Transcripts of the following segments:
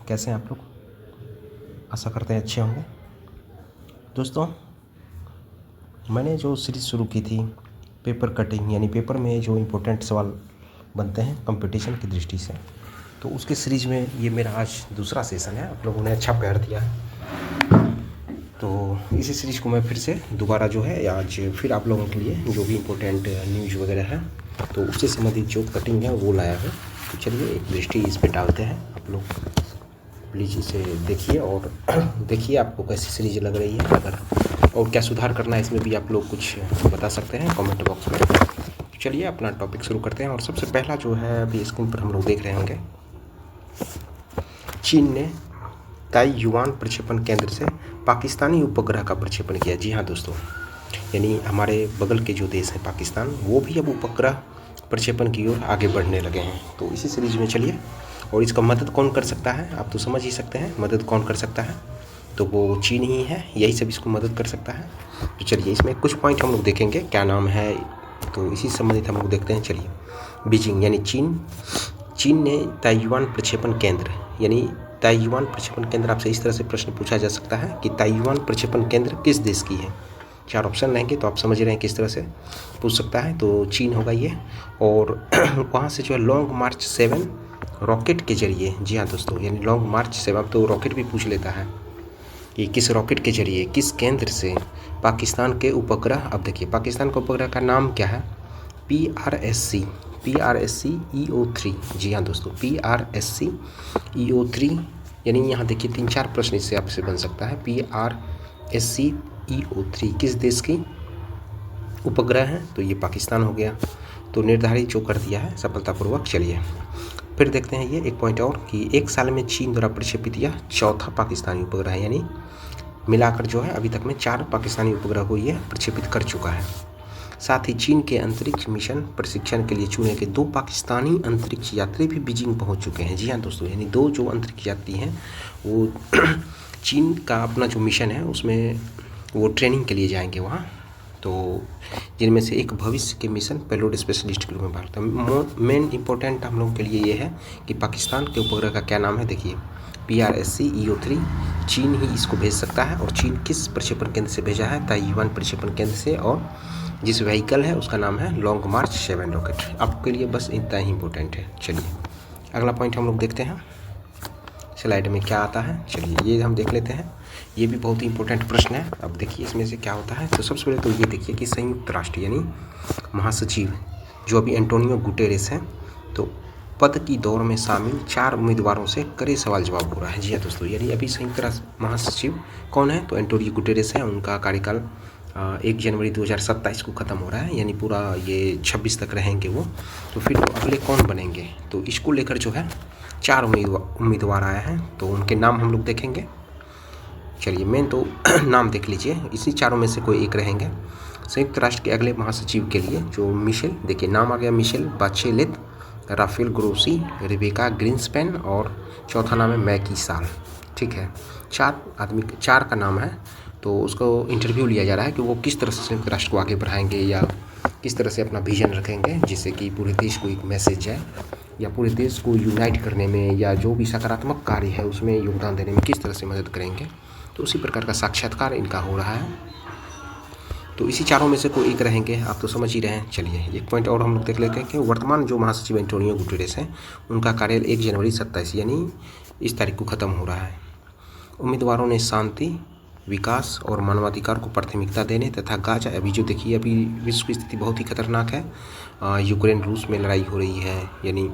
कैसे हैं आप लोग? आशा करते हैं अच्छे होंगे। दोस्तों, मैंने जो सीरीज़ शुरू की थी पेपर कटिंग, यानी पेपर में जो इम्पोर्टेंट सवाल बनते हैं कंपटीशन की दृष्टि से, तो उसके सीरीज़ में ये मेरा आज दूसरा सेशन है। आप लोगों ने अच्छा प्यार दिया है, तो इसी सीरीज़ को मैं फिर से दोबारा जो है आज फिर आप लोगों के लिए जो भी इम्पोर्टेंट न्यूज़ वगैरह है तो उससे संबंधित जो कटिंग है वो लाया है। तो चलिए एक दृष्टि इस पर डालते हैं। आप लोग प्लीज़ इसे देखिए और देखिए आपको कैसी सीरीज लग रही है, अगर और क्या सुधार करना है इसमें भी आप लोग कुछ बता सकते हैं कमेंट बॉक्स में। तो चलिए अपना टॉपिक शुरू करते हैं। और सबसे पहला जो है अभी स्क्रीन पर हम लोग देख रहे होंगे, चीन ने ताइयुआन प्रक्षेपण केंद्र से पाकिस्तानी उपग्रह का प्रक्षेपण किया। जी हाँ दोस्तों, यानी हमारे बगल के जो देश है पाकिस्तान, वो भी अब उपग्रह प्रक्षेपण की ओर आगे बढ़ने लगे हैं। तो इसी सीरीज में चलिए, और इसका मदद कौन कर सकता है आप तो समझ ही सकते हैं, मदद कौन कर सकता है, तो वो चीन ही है। यही सब इसको मदद कर सकता है। तो चलिए इसमें कुछ पॉइंट हम लोग देखेंगे, क्या नाम है, तो इसी संबंधित हम लोग देखते हैं। चलिए, बीजिंग यानी चीन ने ताइयुआन प्रक्षेपण केंद्र, यानी ताइयुआन प्रक्षेपण केंद्र, आपसे इस तरह से प्रश्न पूछा जा सकता है कि ताइयुआन प्रक्षेपण केंद्र किस देश की है। 4 ऑप्शन रहेंगे तो आप समझ रहे हैं किस तरह से पूछ सकता है। तो चीन होगा ये। और वहाँ से जो है लॉन्ग मार्च 7 रॉकेट के जरिए, जी हाँ दोस्तों, यानी लॉन्ग मार्च 7, तो रॉकेट भी पूछ लेता है कि किस रॉकेट के जरिए किस केंद्र से पाकिस्तान के उपग्रह। अब देखिए पाकिस्तान के उपग्रह का नाम क्या है, PRSC EO3। जी हाँ दोस्तों, PRSC EO3, यानी यहाँ देखिए 3-4 प्रश्न इससे आपसे बन सकता है। PRSC EO3 किस देश की उपग्रह है, तो ये पाकिस्तान हो गया। तो निर्धारित जो कर दिया है सफलतापूर्वक। चलिए फिर देखते हैं ये एक पॉइंट और कि एक साल में चीन द्वारा प्रक्षेपित यह चौथा पाकिस्तानी उपग्रह है, यानी मिलाकर जो है अभी तक में 4 पाकिस्तानी उपग्रह को ये प्रक्षेपित कर चुका है। साथ ही चीन के अंतरिक्ष मिशन प्रशिक्षण के लिए चुने गए 2 पाकिस्तानी अंतरिक्ष यात्री भी बीजिंग पहुंच चुके हैं। जी हाँ दोस्तों, यानी 2 जो अंतरिक्ष यात्री हैं वो चीन का अपना जो मिशन है उसमें वो ट्रेनिंग के लिए जाएंगे वहाँ। तो जिनमें से एक भविष्य के मिशन पेलोड स्पेशलिस्ट के रूप में भारत है। मेन इंपॉर्टेंट हम लोगों के लिए ये है कि पाकिस्तान के उपग्रह का क्या नाम है। देखिए PRSC EO3, चीन ही इसको भेज सकता है। और चीन किस प्रक्षेपण केंद्र से भेजा है, ताइयुआन प्रक्षेपण केंद्र से। और जिस व्हीकल है उसका नाम है लॉन्ग मार्च 7 रॉकेट। आपके लिए बस इतना ही इंपॉर्टेंट है। चलिए अगला पॉइंट हम लोग देखते हैं स्लाइड में क्या आता है। चलिए ये हम देख लेते हैं, ये भी बहुत ही इंपॉर्टेंट प्रश्न है। अब देखिए इसमें से क्या होता है। तो सबसे पहले तो ये देखिए कि संयुक्त राष्ट्र यानी महासचिव जो अभी एंटोनियो गुटेरेस हैं, तो पद की दौड़ में शामिल 4 उम्मीदवारों से कड़े सवाल जवाब हो रहा है। जी हाँ दोस्तों, यानी अभी संयुक्त राष्ट्र महासचिव कौन है, तो एंटोनियो गुटेरेस है। उनका कार्यकाल 1 जनवरी 2027 को ख़त्म हो रहा है, यानी पूरा ये 26 तक रहेंगे वो। तो फिर तो अगले कौन बनेंगे, तो इसको लेकर जो है 4 उम्मीदवार आए हैं। तो उनके नाम हम लोग देखेंगे। चलिए मेन तो नाम देख लीजिए, इसी 4 में से कोई एक रहेंगे संयुक्त राष्ट्र के अगले महासचिव के लिए। जो मिशेल, देखिए नाम आ गया Michel Bachelet, Rafale Grossi, Rebecca ग्रीन्सपैन, और चौथा नाम है मैकी साल। ठीक है, 4 का नाम है। तो उसको इंटरव्यू लिया जा रहा है कि वो किस तरह से संयुक्त राष्ट्र को आगे बढ़ाएंगे या किस तरह से अपना विजन रखेंगे, जिससे कि पूरे देश को एक मैसेज जाए, या पूरे देश को यूनाइट करने में या जो भी सकारात्मक कार्य है उसमें योगदान देने में किस तरह से मदद करेंगे। तो उसी प्रकार का साक्षात्कार इनका हो रहा है। तो इसी 4 में से कोई एक रहेंगे, आप तो समझ ही रहे हैं। चलिए एक पॉइंट और हम लोग देख लेते हैं कि वर्तमान जो महासचिव एंटोनियो गुटेरेस हैं, उनका कार्यकाल 1 जनवरी 27 यानी इस तारीख को ख़त्म हो रहा है। उम्मीदवारों ने शांति, विकास और मानवाधिकार को प्राथमिकता देने तथा गाजा, अभी जो देखिए अभी विश्व की स्थिति बहुत ही खतरनाक है। यूक्रेन रूस में लड़ाई हो रही है, यानी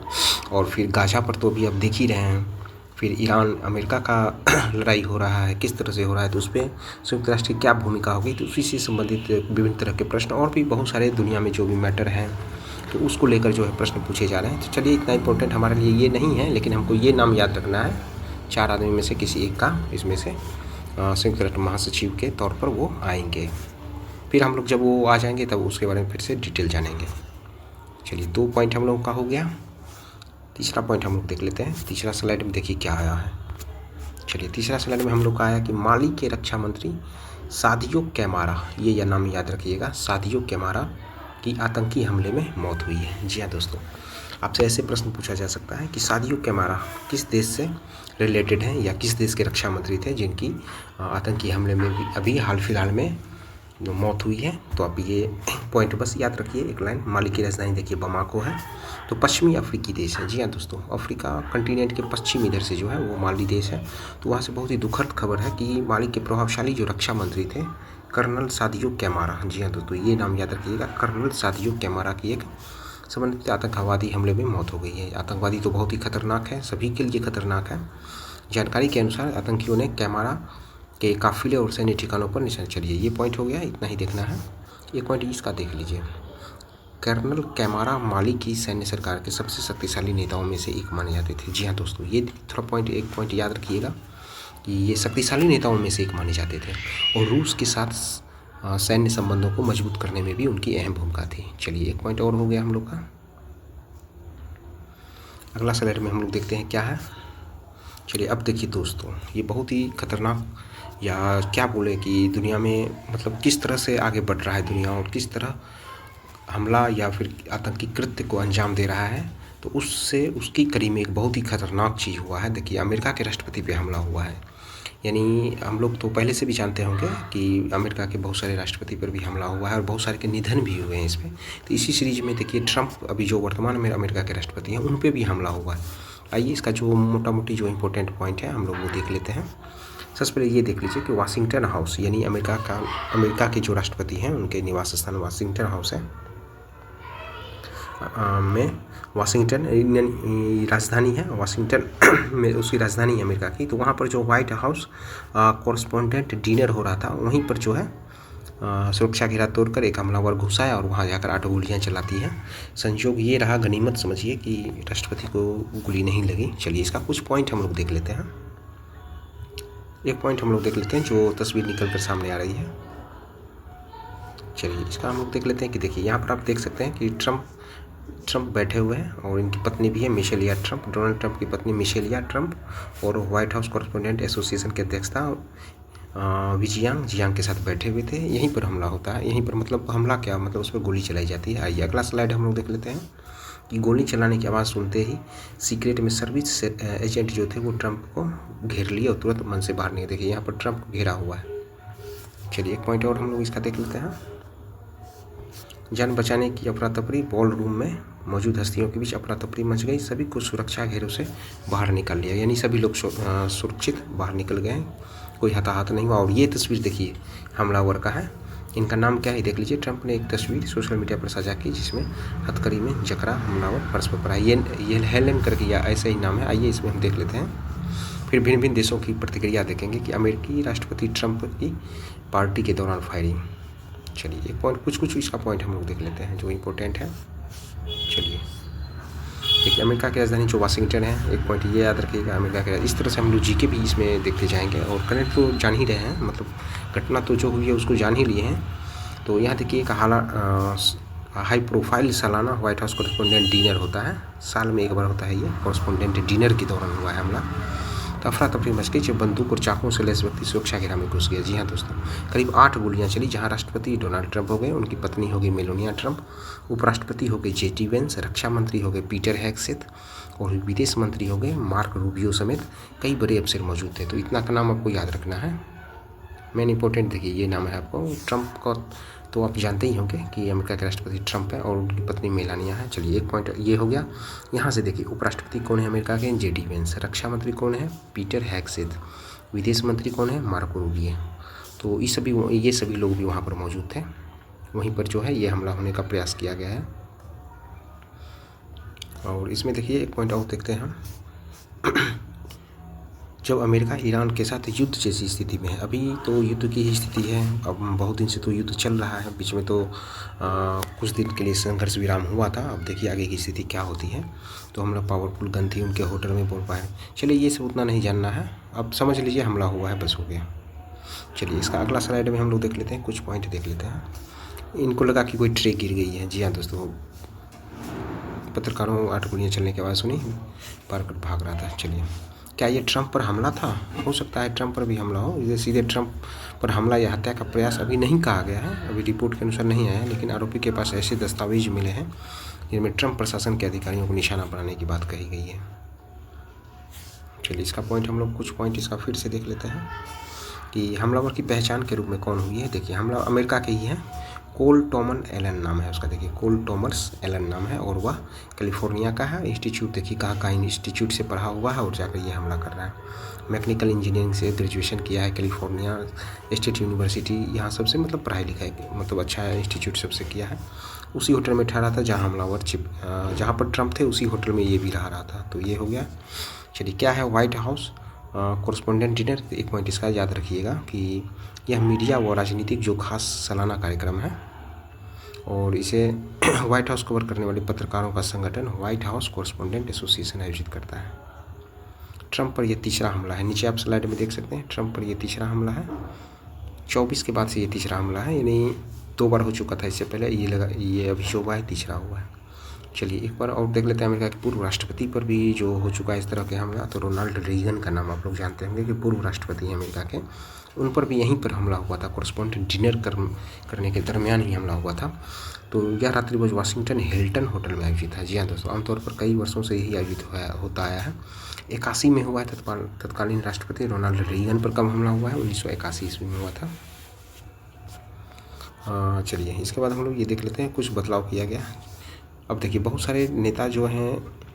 और फिर गाजा पर तो अभी आप देख ही रहे हैं। फिर ईरान अमेरिका का लड़ाई हो रहा है, किस तरह से हो रहा है, तो उस पर संयुक्त राष्ट्र की क्या भूमिका होगी। तो उसी से संबंधित विभिन्न तरह के प्रश्न और भी बहुत सारे दुनिया में जो भी मैटर हैं तो उसको लेकर जो है प्रश्न पूछे जा रहे हैं। तो चलिए इतना इंपॉर्टेंट हमारे लिए ये नहीं है, लेकिन हमको ये नाम याद रखना है, 4 आदमी में से किसी एक का इसमें से संयुक्त राष्ट्र महासचिव के तौर पर वो आएंगे। फिर हम लोग जब वो आ जाएंगे तब उसके बारे में फिर से डिटेल जानेंगे। चलिए 2 पॉइंट हम लोगों का हो गया। तीसरा पॉइंट हम लोग देख लेते हैं। तीसरा स्लाइड में देखिए क्या आया है। चलिए तीसरा स्लाइड में हम लोग का आया कि माली के रक्षा मंत्री सादियो कैमारा, ये या नाम याद रखिएगा, सादियो कैमारा की आतंकी हमले में मौत हुई है। जी हाँ दोस्तों, आपसे ऐसे प्रश्न पूछा जा सकता है कि सादियो कैमारा किस देश से रिलेटेड हैं या किस देश के रक्षा मंत्री थे जिनकी आतंकी हमले में भी अभी हाल फिलहाल में जो मौत हुई है। तो आप ये पॉइंट बस याद रखिए। एक लाइन, माली की राजधानी देखिए बमाको है, तो पश्चिमी अफ्रीकी देश है। जी हाँ दोस्तों, अफ्रीका कंटिनेंट के पश्चिम इधर से जो है वो माली देश है। तो वहाँ से बहुत ही दुखद खबर है कि माली के प्रभावशाली जो रक्षा मंत्री थे कर्नल सादियो कैमारा, जी हाँ दोस्तों ये नाम याद रखिएगा, कर्नल सादियो कैमारा की एक संबंधित आतंकवादी हमले में मौत हो गई है। आतंकवादी तो बहुत ही खतरनाक है, सभी के लिए खतरनाक है। जानकारी के अनुसार आतंकियों ने कैमारा के काफिले और सैन्य ठिकानों पर निशाना। चलिए ये पॉइंट हो गया, इतना ही देखना है। एक पॉइंट इसका देख लीजिए, कर्नल कैमारा माली की सैन्य सरकार के सबसे शक्तिशाली नेताओं में से एक माने जाते थे। जी हाँ दोस्तों, ये थोड़ा पॉइंट, एक पॉइंट याद रखिएगा कि ये शक्तिशाली नेताओं में से एक माने जाते थे और रूस के साथ सैन्य संबंधों को मजबूत करने में भी उनकी अहम भूमिका थी। चलिए एक पॉइंट और हो गया हम लोग का। अगला स्लाइड में हम लोग देखते हैं क्या है। चलिए अब देखिए दोस्तों, ये बहुत ही खतरनाक या क्या बोले कि दुनिया में मतलब किस तरह से आगे बढ़ रहा है दुनिया और किस तरह हमला या फिर आतंकी कृत्य को अंजाम दे रहा है। तो उससे उसकी कड़ी में एक बहुत ही खतरनाक चीज़ हुआ है। देखिए अमेरिका के राष्ट्रपति पे हमला हुआ है। यानी हम लोग तो पहले से भी जानते होंगे कि अमेरिका के बहुत सारे राष्ट्रपति पर भी हमला हुआ है और बहुत सारे के निधन भी हुए हैं इसमें। तो इसी सीरीज में देखिए ट्रंप अभी जो वर्तमान में अमेरिका के राष्ट्रपति हैं उन पर भी हमला हुआ है। आइए इसका जो मोटा मोटी जो इम्पोर्टेंट पॉइंट है हम लोग वो देख लेते हैं। सबसे पहले ये देख लीजिए कि वाशिंगटन हाउस यानी अमेरिका के जो राष्ट्रपति हैं उनके निवास स्थान वाशिंगटन हाउस है में। वाशिंगटन राजधानी है, वाशिंगटन में उसकी राजधानी है अमेरिका की। तो वहाँ पर जो व्हाइट हाउस कॉरेस्पॉन्डेंट डिनर हो रहा था वहीं पर जो है सुरक्षा घेरा तोड़कर एक हमलावर घुसा है और वहाँ जाकर 8 गोलियाँ चलाती है। संयोग ये रहा, गनीमत समझिए कि राष्ट्रपति को गोली नहीं लगी। चलिए इसका कुछ पॉइंट हम लोग देख लेते हैं। एक पॉइंट हम लोग देख लेते हैं जो तस्वीर निकल कर सामने आ रही है। चलिए इसका हम लोग देख लेते हैं कि देखिए यहाँ पर आप देख सकते हैं कि ट्रंप बैठे हुए हैं और इनकी पत्नी भी है मिशेलिया ट्रंप, डोनाल्ड ट्रंप की पत्नी मिशेलिया ट्रंप, और व्हाइट हाउस कॉरेस्पॉन्डेंट एसोसिएशन के अध्यक्ष था जियांग के साथ बैठे हुए थे। यहीं पर हमला होता है। यहीं पर मतलब हमला क्या मतलब उस पर गोली चलाई जाती है। आइए अगला स्लाइड हम लोग देख लेते हैं कि गोली चलाने की आवाज़ सुनते ही सीक्रेट में सर्विस एजेंट जो थे वो ट्रंप को घेर लिए और तुरंत मन से बाहर नहीं। देखिए यहाँ पर ट्रंप घेरा हुआ है। चलिए एक पॉइंट और हम लोग इसका देख लेते हैं। जान बचाने की अफरा तफरी, बॉल रूम में मौजूद हस्तियों के बीच अफरा तफरी मच गई, सभी को सुरक्षा घेरों से बाहर निकाल लिया। यानी सभी लोग सुरक्षित बाहर निकल गए, कोई हताहत नहीं हुआ। और ये तस्वीर देखिए हमलावर का है, इनका नाम क्या है देख लीजिए। ट्रंप ने एक तस्वीर सोशल मीडिया पर साझा की जिसमें हथकड़ी में जकरा हमलावर परस्पर पर है। ये हेलेन करके या ऐसा ही नाम है। आइए इसमें हम देख लेते हैं, फिर भिन्न भिन्न देशों की प्रतिक्रिया देखेंगे कि अमेरिकी राष्ट्रपति ट्रंप की पार्टी के दौरान फायरिंग। चलिए एक पॉइंट कुछ इसका पॉइंट हम लोग देख लेते हैं जो इम्पोर्टेंट है। चलिए देखिए अमेरिका की राजधानी जो वाशिंगटन है, एक पॉइंट ये याद रखिएगा अमेरिका के। इस तरह से हम लोग जीके भी इसमें देखते जाएंगे और करंट तो जान ही रहे हैं, मतलब घटना तो जो हुई है उसको जान ही लिए हैं। तो यहाँ देखिए एक हाई प्रोफाइल सालाना व्हाइट हाउस कॉरेस्पॉन्डेंट डिनर होता है, साल में एक बार होता है। ये कॉरेस्पॉन्डेंट डिनर के दौरान हुआ है हमला। तो अफरा तफरी मच गई जब बंदूक और चाकुओं से लैस व्यक्ति सुरक्षा घेरा में घुस गया। जी हाँ दोस्तों, करीब 8 गोलियां चली, जहां राष्ट्रपति डोनाल्ड ट्रंप हो गए, उनकी पत्नी हो गई मेलानिया ट्रंप, उपराष्ट्रपति हो गए JD वेंस, रक्षा मंत्री हो गए पीटर हेगसेथ और विदेश मंत्री हो गए मार्क रूबियो समेत कई बड़े अफसर मौजूद थे। तो इतना का नाम आपको याद रखना है। मेन इंपॉर्टेंट देखिए ये नाम है आपको। ट्रंप का तो आप जानते ही होंगे कि अमेरिका के राष्ट्रपति ट्रंप है और उनकी पत्नी मेलानिया है। चलिए एक पॉइंट ये हो गया। यहाँ से देखिए उपराष्ट्रपति कौन है अमेरिका के, JD वेंस, रक्षा मंत्री कौन है, पीटर हेगसेथ, विदेश मंत्री कौन है, मार्को रूबियो। तो ये सभी लोग भी वहाँ पर मौजूद थे। वहीं पर जो है ये हमला होने का प्रयास किया गया है। और इसमें देखिए एक पॉइंट और देखते हैं हम। जब अमेरिका ईरान के साथ युद्ध जैसी स्थिति में है, अभी तो युद्ध की ही स्थिति है, अब बहुत दिन से तो युद्ध चल रहा है, बीच में तो कुछ दिन के लिए संघर्ष विराम हुआ था। अब देखिए आगे की स्थिति क्या होती है। तो हम लोग पावरफुल गन थी उनके होटल में बोल पाए। चलिए ये सब उतना नहीं जानना है, अब समझ लीजिए हमला हुआ है, बस हो गया। चलिए इसका अगला स्लाइड में हम लोग देख लेते हैं, कुछ पॉइंट देख लेते हैं। इनको लगा कि कोई ट्रे गिर गई है। जी हाँ दोस्तों, पत्रकारों 8 गोलियाँ चलने के बाद सुनी, पार कर भाग रहा था। चलिए क्या ये ट्रंप पर हमला था? हो सकता है ट्रंप पर भी हमला हो। इसे सीधे ट्रंप पर हमला या हत्या का प्रयास अभी नहीं कहा गया है, अभी रिपोर्ट के अनुसार नहीं आया है, लेकिन आरोपी के पास ऐसे दस्तावेज मिले हैं जिनमें ट्रंप प्रशासन के अधिकारियों को निशाना बनाने की बात कही गई है। चलिए इसका पॉइंट हम लोग कुछ पॉइंट इसका फिर से देख लेते हैं कि हमलावर की पहचान के रूप में कौन हुई है। देखिए हमला अमेरिका के ही है, कोल टॉमन एलन नाम है उसका। देखिए कोल टॉमस एलन नाम है और वह कैलिफोर्निया का है। इंस्टीट्यूट देखिए कहाँ इंस्टीट्यूट से पढ़ा हुआ है और जाकर ये हमला कर रहा है। मैकेनिकल इंजीनियरिंग से ग्रेजुएशन किया है, कैलिफोर्निया स्टेट यूनिवर्सिटी यहाँ सबसे मतलब पढ़ाई लिखाई मतलब अच्छा इंस्टीट्यूट सबसे किया है। उसी होटल में ठहरा था जहाँ हमलावर जहाँ पर ट्रंप थे उसी होटल में ये भी रहा था। तो ये हो गया। चलिए क्या है व्हाइट हाउस कॉरेस्पोंडेंट डिनर। एक पॉइंट इसका याद रखिएगा कि यह मीडिया व राजनीतिक जो खास सालाना कार्यक्रम है और इसे व्हाइट हाउस कवर करने वाले पत्रकारों का संगठन व्हाइट हाउस कॉरेस्पोंडेंट एसोसिएशन आयोजित करता है। ट्रंप पर यह तीसरा हमला है। नीचे आप स्लाइड में देख सकते हैं ट्रंप पर यह तीसरा हमला है। 24 के बाद से ये तीसरा हमला है, यानी 2 बार हो चुका था इससे पहले, ये अभी जो हुआ है तीसरा हुआ है। चलिए एक बार और देख लेते हैं अमेरिका के पूर्व राष्ट्रपति पर भी जो हो चुका है इस तरह के हमला। तो रोनाल्ड रीगन का नाम आप लोग जानते होंगे कि पूर्व राष्ट्रपति हैं अमेरिका के, उन पर भी यहीं पर हमला हुआ था। कॉरेस्पोंडेंट डिनर करने के दरमियान ही हमला हुआ था। तो यह रात्रिभोज वाशिंगटन हिल्टन होटल में आयोजित है। जी हाँ दोस्तों, आमतौर पर कई वर्षों से यही आयोजित होता आया है। 81 में हुआ है। तत्कालीन राष्ट्रपति रोनाल्ड रीगन पर कब हमला हुआ है? 1981 ईस्वी में हुआ था। चलिए इसके बाद हम लोग ये देख लेते हैं कुछ बदलाव किया गया। अब देखिए बहुत सारे नेता जो हैं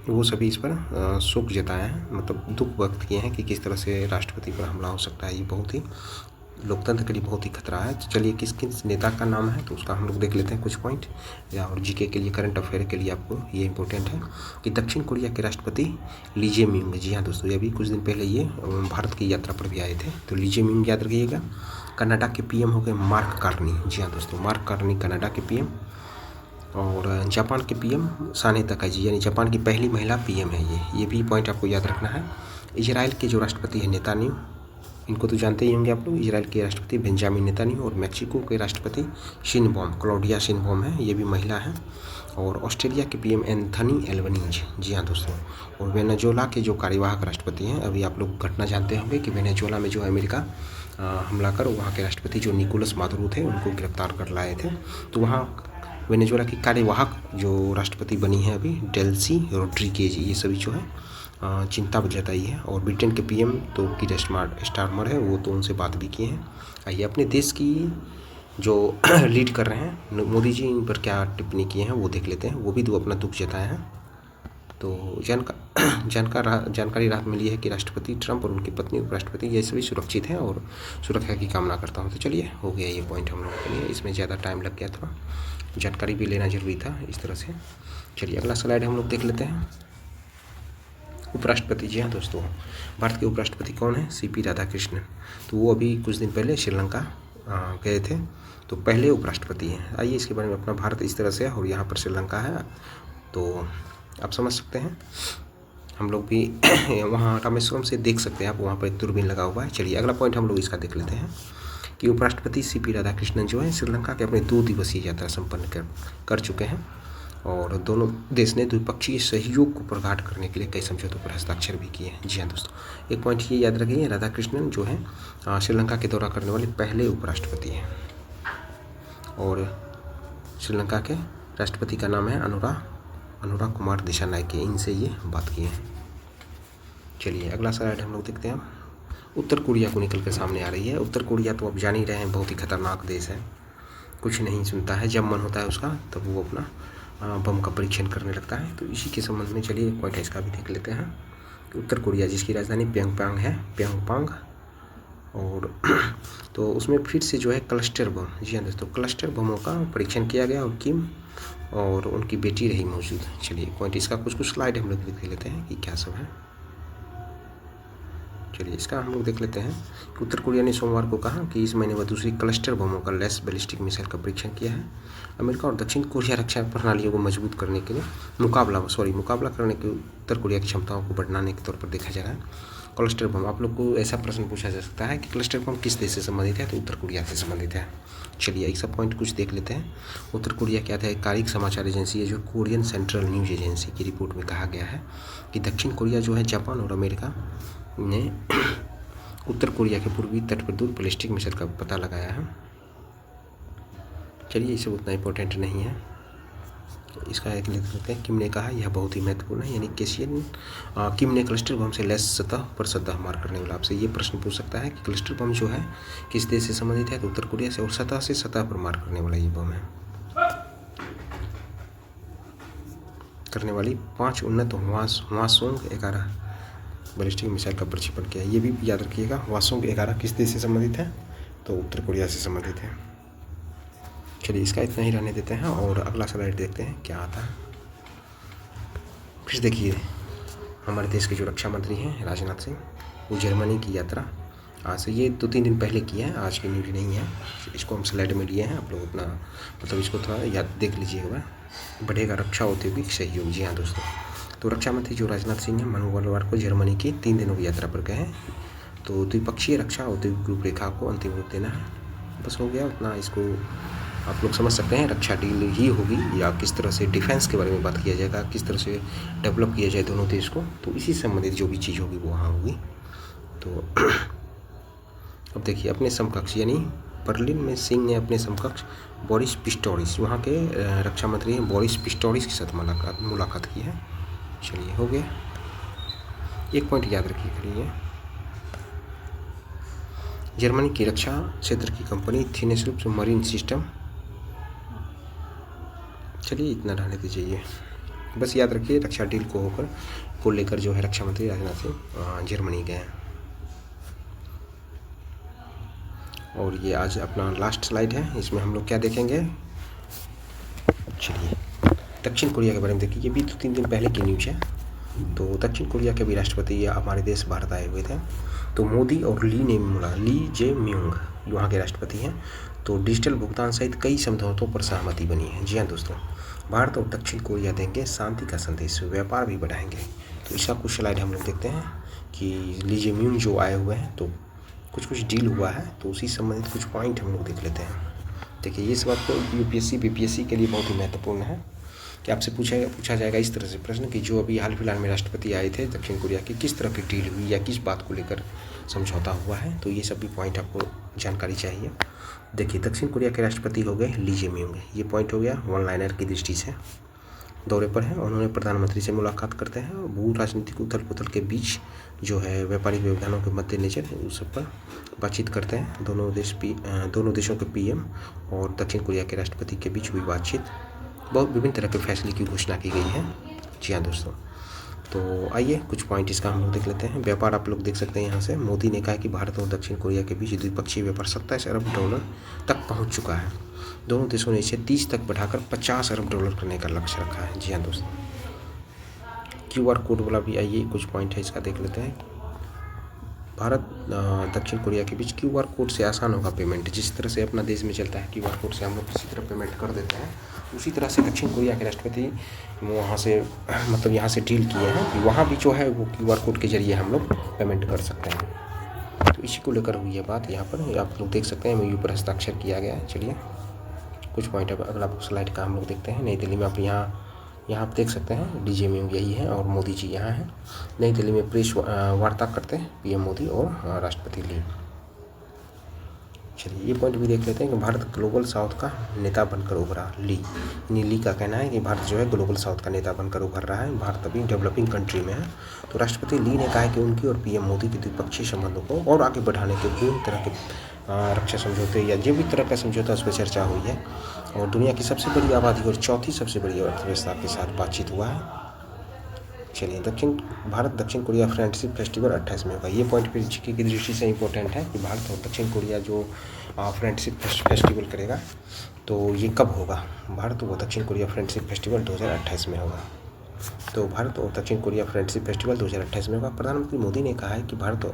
वो सभी इस पर शोक जताए हैं, मतलब दुख व्यक्त किए हैं कि किस तरह से राष्ट्रपति पर हमला हो सकता है। ये बहुत ही लोकतंत्र के लिए बहुत ही खतरा है। तो चलिए किस किस नेता का नाम है तो उसका हम लोग देख लेते हैं कुछ पॉइंट, या और जीके के लिए करंट अफेयर के लिए आपको ये इंपॉर्टेंट है कि दक्षिण कोरिया के राष्ट्रपति ली जे-म्यूंग। जी हाँ दोस्तों, ये अभी कुछ दिन पहले ये भारत की यात्रा पर भी आए थे। तो ली जे-म्यूंग याद रखिएगा। कनाडा के पीएम हो गए मार्क कार्नी। जी हाँ दोस्तों, मार्क कार्नी कनाडा के पीएम। और जापान के पीएम साने तकाइची, यानी जापान की पहली महिला पीएम है ये भी पॉइंट आपको याद रखना है। इजराइल के जो राष्ट्रपति है नेतान्याहू, इनको तो जानते ही होंगे आप लोग। इजराइल के राष्ट्रपति बेंजामिन नेतान्याहू। और मैक्सिको के राष्ट्रपति शिनबॉम, क्लॉडिया शिनबॉम है, ये भी महिला है। और ऑस्ट्रेलिया के पीएम एंथनी एल्बनीज। जी हाँ दोस्तों। और वेनेजुएला के जो कार्यवाहक राष्ट्रपति हैं, अभी आप लोग घटना जानते होंगे कि वेनेजुएला में जो अमेरिका हमला कर वहाँ के राष्ट्रपति जो निकोलस मादुरो थे उनको गिरफ्तार कर लाए थे। तो वहाँ वेनेजुएला की कार्यवाहक जो राष्ट्रपति बनी है अभी डेल्सी रोड्रिगेज, ये सभी जो है चिंता जताई है। और ब्रिटेन के पीएम तो कीर स्टारमर है, वो तो उनसे बात भी किए हैं। आइए अपने देश की जो लीड कर रहे हैं मोदी जी, इन पर क्या टिप्पणी किए हैं वो देख लेते हैं। वो भी तो अपना दुख जताए हैं। तो जानकारी राहत मिली है कि राष्ट्रपति ट्रंप और उनकी पत्नी उपराष्ट्रपति ये सभी सुरक्षित हैं और सुरक्षा की कामना करता हूँ। तो चलिए हो गया ये पॉइंट हम लोगों के लिए, इसमें ज़्यादा टाइम लग गया, थोड़ा जानकारी भी लेना जरूरी था इस तरह से। चलिए अगला स्लाइड हम लोग देख लेते हैं। उपराष्ट्रपति। जी हाँ दोस्तों, भारत के उपराष्ट्रपति कौन है? सीपी राधाकृष्णन। तो वो अभी कुछ दिन पहले श्रीलंका गए थे, तो पहले उपराष्ट्रपति हैं। आइए इसके बारे में, अपना भारत इस तरह से है और यहाँ पर श्रीलंका है, तो आप समझ सकते हैं। हम लोग भी वहाँ रामेश्वरम से देख सकते हैं आप, वहाँ पर एक दूरबीन लगा हुआ है। चलिए अगला पॉइंट हम लोग इसका देख लेते हैं कि उपराष्ट्रपति सीपी राधाकृष्णन जो है श्रीलंका के अपने 2 दिवसीय यात्रा संपन्न कर चुके हैं और दोनों देश ने द्विपक्षीय सहयोग को प्रगाढ़ करने के लिए कई समझौतों पर हस्ताक्षर भी किए हैं। जी हाँ दोस्तों, एक पॉइंट ये याद रखिए, राधाकृष्णन जो है श्रीलंका के दौरा करने वाले पहले उपराष्ट्रपति हैं और श्रीलंका के राष्ट्रपति का नाम है अनुरा कुमार दिशानायके। इनसे ये बात की है। चलिए अगला स्लाइड हम लोग देखते हैं। उत्तर कोरिया को निकल कर सामने आ रही है। उत्तर कोरिया तो आप जान ही रहे हैं, बहुत ही खतरनाक देश है, कुछ नहीं सुनता है, जब मन होता है उसका तब वो अपना बम का परीक्षण करने लगता है। तो इसी के संबंध में चलिए एक पॉइंट इसका भी देख लेते हैं कि उत्तर कोरिया जिसकी राजधानी प्योंगयांग है, प्योंगयांग, और तो उसमें फिर से जो है क्लस्टर बम, जी हाँ दोस्तों, क्लस्टर बमों का परीक्षण किया गया और किम और उनकी बेटी रही मौजूद। चलिए पॉइंट इसका कुछ स्लाइड हम लोग देख लेते हैं कि क्या सब है। चलिए इसका हम लोग देख लेते हैं कि उत्तर कोरिया ने सोमवार को कहा कि इस महीने वह दूसरी क्लस्टर बमों का लेस बैलिस्टिक मिसाइल का परीक्षण किया है। अमेरिका और दक्षिण कोरिया रक्षा प्रणालियों को मजबूत करने के लिए मुकाबला करने की उत्तर कोरिया की क्षमताओं को बढ़ाने के तौर पर देखा जा रहा है। क्लस्टर बम, आप लोग को ऐसा प्रश्न पूछा जा सकता है कि क्लस्टर बम किस देश से संबंधित है, तो उत्तर कोरिया से संबंधित है। चलिए एक सब पॉइंट कुछ देख लेते हैं। उत्तर कोरिया की आधिकारिक समाचार एजेंसी है जो कोरियन सेंट्रल न्यूज़ एजेंसी की रिपोर्ट में कहा गया है कि दक्षिण कोरिया जो है जापान और अमेरिका ने उत्तर कोरिया के पूर्वी तट पर 2 बैलिस्टिक मिसाइल का पता लगाया है। चलिए ये सब उतना इम्पोर्टेंट नहीं है। तो इसका एक लिख सकते हैं, किम ने कहा, यह बहुत ही महत्वपूर्ण है। यानी केशियन किम ने क्लस्टर बम से लैस सतह पर सतह मार करने वाला। आपसे ये प्रश्न पूछ सकता है कि क्लस्टर बम जो है किस देश से संबंधित है, तो उत्तर कोरिया से, और सतह से सतह पर मार करने वाला ये बम है। करने वाली 5 उन्नत हवासोंग-11 बैलिस्टिक मिसाइल का प्रक्षेपण किया। ये भी याद रखिएगा, हवासोंग-11 किस देश से संबंधित है, तो उत्तर कोरिया से संबंधित है। चलिए इसका इतना ही रहने देते हैं और अगला स्लाइड देखते हैं क्या आता है। फिर देखिए, हमारे देश के जो रक्षा मंत्री हैं राजनाथ सिंह, वो जर्मनी की यात्रा आज से, ये 2-3 दिन पहले की है, आज की न्यूज़ नहीं है। इसको हम स्लाइड में लिए हैं, आप लोग अपना मतलब इसको थोड़ा याद देख लीजिएगा। बढ़ेगा रक्षा औद्योगिक सहयोग। जी हाँ दोस्तों, तो रक्षा मंत्री जो राजनाथ सिंह हैं मंगलवार को जर्मनी की 3 दिनों की यात्रा पर गए हैं। तो द्विपक्षीय रक्षा औद्योगिक रूपरेखा को अंतिम रूप देना है, बस हो गया उतना। इसको आप लोग समझ सकते हैं, रक्षा डील ही होगी या किस तरह से डिफेंस के बारे में बात किया जाएगा, किस तरह से डेवलप किया जाए दोनों देश को, तो इसी से संबंधित जो भी चीज़ होगी वो वहाँ होगी। तो अब देखिए, अपने समकक्ष यानी बर्लिन में सिंह ने अपने समकक्ष बोरिस पिस्टोरिस, वहाँ के रक्षा मंत्री हैं बोरिस पिस्टोरिस के साथ मुलाकात की है। चलिए हो गया, एक पॉइंट याद रखिए करिए, जर्मनी की रक्षा क्षेत्र की कंपनी थिनेसरूप सबमरीन सिस्टम। चलिए इतना रहने दीजिए, बस याद रखिए रक्षा डील को लेकर जो है रक्षा मंत्री राजनाथ सिंह जर्मनी गए हैं। और ये आज अपना लास्ट स्लाइड है, इसमें हम लोग क्या देखेंगे। चलिए दक्षिण कोरिया के बारे में देखिए, ये भी 2-3 दिन पहले की न्यूज़ है। तो दक्षिण कोरिया के भी राष्ट्रपति हमारे देश भारत आए हुए थे। तो मोदी और ली जे म्यूंग वहाँ के राष्ट्रपति हैं। तो डिजिटल भुगतान सहित कई समझौतों पर सहमति बनी है। जी हाँ दोस्तों, भारत और दक्षिण कोरिया देंगे शांति का संदेश, व्यापार भी बढ़ाएंगे। तो इसका कुछ स्लाइड हम लोग देखते हैं कि ली जे म्यूंग जो आए हुए हैं, तो कुछ डील हुआ है, तो उसी संबंधित कुछ पॉइंट हम लोग देख लेते हैं। देखिए ये सब आपको यूपीएससी बीपीएससी के लिए बहुत ही महत्वपूर्ण है कि आपसे पूछा जाएगा इस तरह से प्रश्न कि जो अभी हाल फिलहाल में राष्ट्रपति आए थे दक्षिण कोरिया की, किस तरह की डील हुई या किस बात को लेकर समझौता हुआ है। तो ये सब भी पॉइंट आपको जानकारी चाहिए। देखिए दक्षिण कोरिया के राष्ट्रपति हो गए ली जे म्यूंग, ये पॉइंट हो गया वन लाइनर की दृष्टि से। दौरे पर हैं, उन्होंने प्रधानमंत्री से मुलाकात करते हैं। भू राजनीतिक उथल पुथल के बीच जो है व्यापारिक व्यवधानों के मद्देनजर उस सब पर बातचीत करते हैं। दोनों देशों के पीएम और दक्षिण कोरिया के राष्ट्रपति के बीच हुई बातचीत, बहुत विभिन्न तरह के फैसले की घोषणा की गई है। जी हाँ दोस्तों, तो आइए कुछ पॉइंट इसका हम लोग देख लेते हैं। व्यापार आप लोग देख सकते हैं यहाँ से, मोदी ने कहा कि भारत और दक्षिण कोरिया के बीच द्विपक्षीय व्यापार 27 अरब डॉलर तक पहुँच चुका है। दोनों देशों ने इसे 30 तक बढ़ाकर 50 अरब डॉलर करने का लक्ष्य रखा है। जी हाँ दोस्तों, QR कोड वाला भी आइए कुछ पॉइंट है इसका देख लेते हैं। भारत दक्षिण कोरिया के बीच QR कोड से आसान होगा पेमेंट। जिस तरह से अपना देश में चलता है QR कोड से हम लोग किसी तरह पेमेंट कर देते हैं, उसी तरह से दक्षिण कोरिया के राष्ट्रपति वहाँ से मतलब यहाँ से डील किए हैं कि वहाँ भी जो है वो QR कोड के जरिए हम लोग पेमेंट कर सकते हैं। तो इसी को लेकर हुई है बात। यहाँ पर आप लोग देख सकते हैं MOU पर हस्ताक्षर किया गया है। चलिए कुछ पॉइंट अब अगला स्लाइड का हम लोग देखते हैं। नई दिल्ली में आप यहाँ आप देख सकते हैं ली जे म्यूंग यही है और मोदी जी यहाँ हैं। नई दिल्ली में प्रेस वार्ता करते हैं पीएम मोदी और राष्ट्रपति ली। चलिए ये पॉइंट भी देख लेते हैं कि भारत ग्लोबल साउथ का नेता बनकर उभरा। ली का कहना है कि भारत जो है ग्लोबल साउथ का नेता बनकर उभर रहा है। भारत अभी डेवलपिंग कंट्री में है। तो राष्ट्रपति ली ने कहा है कि उनकी और पीएम मोदी के द्विपक्षीय संबंधों को और आगे बढ़ाने के विभिन्न तरह के रक्षा समझौते या जो भी तरह का समझौता उस पर चर्चा हुई है। और दुनिया की सबसे बड़ी आबादी और चौथी सबसे बड़ी अर्थव्यवस्था के साथ बातचीत हुआ है। चलिए भारत दक्षिण कोरिया फ्रेंडशिप फेस्टिवल 28 में होगा। ये पॉइंट फिर जीके की दृष्टि से इंपॉर्टेंट है कि भारत और दक्षिण कोरिया जो फ्रेंडशिप फेस्टिवल करेगा तो ये कब होगा। भारत और दक्षिण कोरिया फ्रेंडशिप फेस्टिवल 2028 में होगा। तो भारत और दक्षिण कोरिया फ्रेंडशिप फेस्टिवल 2028 में होगा। प्रधानमंत्री मोदी ने कहा है कि भारत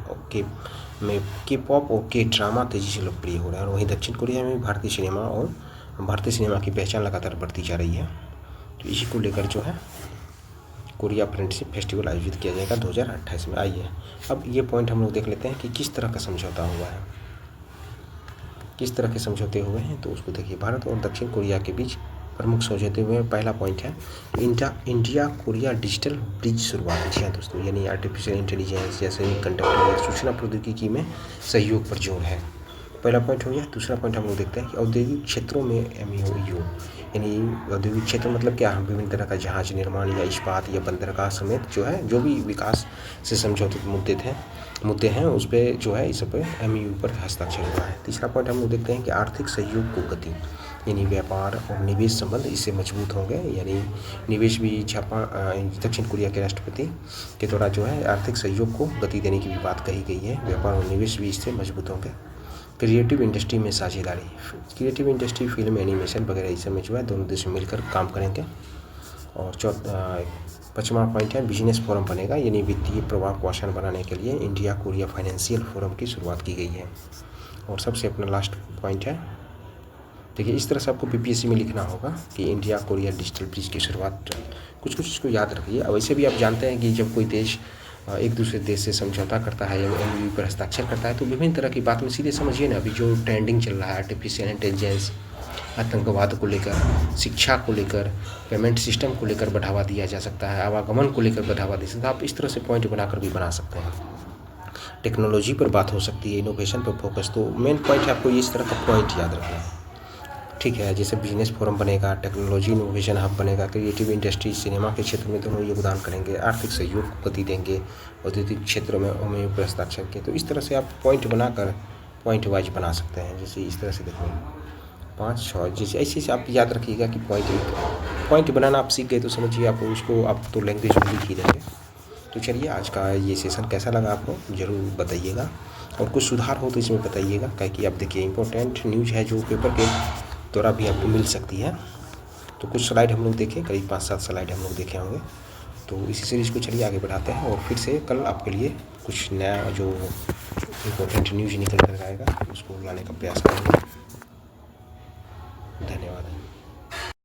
में K-पॉप और K-ड्रामा तेज़ी से लोकप्रिय हो रहा है और वहीं दक्षिण कोरिया में भारतीय सिनेमा की पहचान लगातार बढ़ती जा रही है। तो इसी को लेकर जो है कोरिया फ्रेंडशिप फेस्टिवल आयोजित किया जाएगा 2028 में। आइए अब ये पॉइंट हम लोग देख लेते हैं कि किस तरह का समझौता हुआ है, किस तरह के समझौते हुए हैं। तो उसको देखिए, भारत और दक्षिण कोरिया के बीच प्रमुख समझौते हुए हैं। पहला पॉइंट है इंडिया कोरिया डिजिटल ब्रिज शुरुआत। जी हाँ दोस्तों, यानी आर्टिफिशियल इंटेलिजेंस या सेमीकंडक्टर या सूचना प्रौद्योगिकी में सहयोग पर जोर है। पहला पॉइंट हो गया। दूसरा पॉइंट हम लोग देखते हैं कि औद्योगिक क्षेत्रों में MOU यानी औद्योगिक क्षेत्र मतलब क्या है, विभिन्न तरह का जहाज निर्माण या इस्पात या बंदरगाह समेत जो है जो भी विकास से समझौते मुद्दे हैं उस पर जो है इस पर MOU पर हस्ताक्षर हुआ है। तीसरा पॉइंट हम लोग देखते हैं कि आर्थिक सहयोग को गति यानी व्यापार और निवेश संबंध इससे मजबूत होंगे। यानी निवेश भी दक्षिण कोरिया के राष्ट्रपति के द्वारा जो है आर्थिक सहयोग को गति देने की भी बात कही गई है। व्यापार और निवेश भी इससे मजबूत होंगे। क्रिएटिव इंडस्ट्री में साझेदारी, क्रिएटिव इंडस्ट्री फिल्म एनिमेशन वगैरह इस में जो है दोनों देश मिलकर काम करेंगे। और पाँचवां पॉइंट है बिजनेस फोरम बनेगा, यानी वित्तीय प्रवाह को आसान बनाने के लिए इंडिया कोरिया फाइनेंशियल फोरम की शुरुआत की गई है। और सबसे अपना लास्ट पॉइंट है, देखिए इस तरह से आपको PPSC में लिखना होगा कि इंडिया कोरिया डिजिटल ब्रिज की शुरुआत, कुछ इसको याद रखिए। अब वैसे भी आप जानते हैं कि जब कोई देश एक दूसरे देश से समझौता करता है या MOU पर हस्ताक्षर करता है तो विभिन्न तरह की बात में सीधे समझिए ना, अभी जो ट्रेंडिंग चल रहा है आर्टिफिशियल इंटेलिजेंस, आतंकवाद को लेकर, शिक्षा को लेकर, पेमेंट सिस्टम को लेकर बढ़ावा दिया जा सकता है, आवागमन को लेकर बढ़ावा दे सकता है। आप इस तरह से पॉइंट बनाकर भी बना सकते हैं। टेक्नोलॉजी पर बात हो सकती है, इनोवेशन पर फोकस। तो मेन पॉइंट है आपको इस तरह का पॉइंट याद रखना है, ठीक है। जैसे बिजनेस फोरम बनेगा, टेक्नोलॉजी इनोवेशन हब बनेगा, क्रिएटिव इंडस्ट्री सिनेमा के क्षेत्र में दोनों योगदान करेंगे, आर्थिक सहयोग को गति देंगे, औद्योगिक क्षेत्र में MOU पर हस्ताक्षर के। तो इस तरह से आप पॉइंट बनाकर पॉइंट वाइज बना सकते हैं। जैसे इस तरह से देखो 5-6 जैसे ऐसे आप याद रखिएगा कि पॉइंट बनाना आप सीख गए तो समझिए आप उसको आप तो लैंग्वेज में लिख ही देंगे। तो चलिए आज का ये सेशन कैसा लगा आपको ज़रूर बताइएगा, और कुछ सुधार हो तो इसमें बताइएगा, क्योंकि आप देखिए इंपॉर्टेंट न्यूज़ है जो पेपर के द्वारा भी आपको मिल सकती है। तो कुछ स्लाइड हम लोग देखें, करीब 5-7 स्लाइड हम लोग देखे होंगे। तो इसी सीरीज़ को चलिए आगे बढ़ाते हैं और फिर से कल आपके लिए कुछ नया जो इम्पोर्टेंट न्यूज़ निकल कर आएगा उसको लाने का प्रयास करेंगे।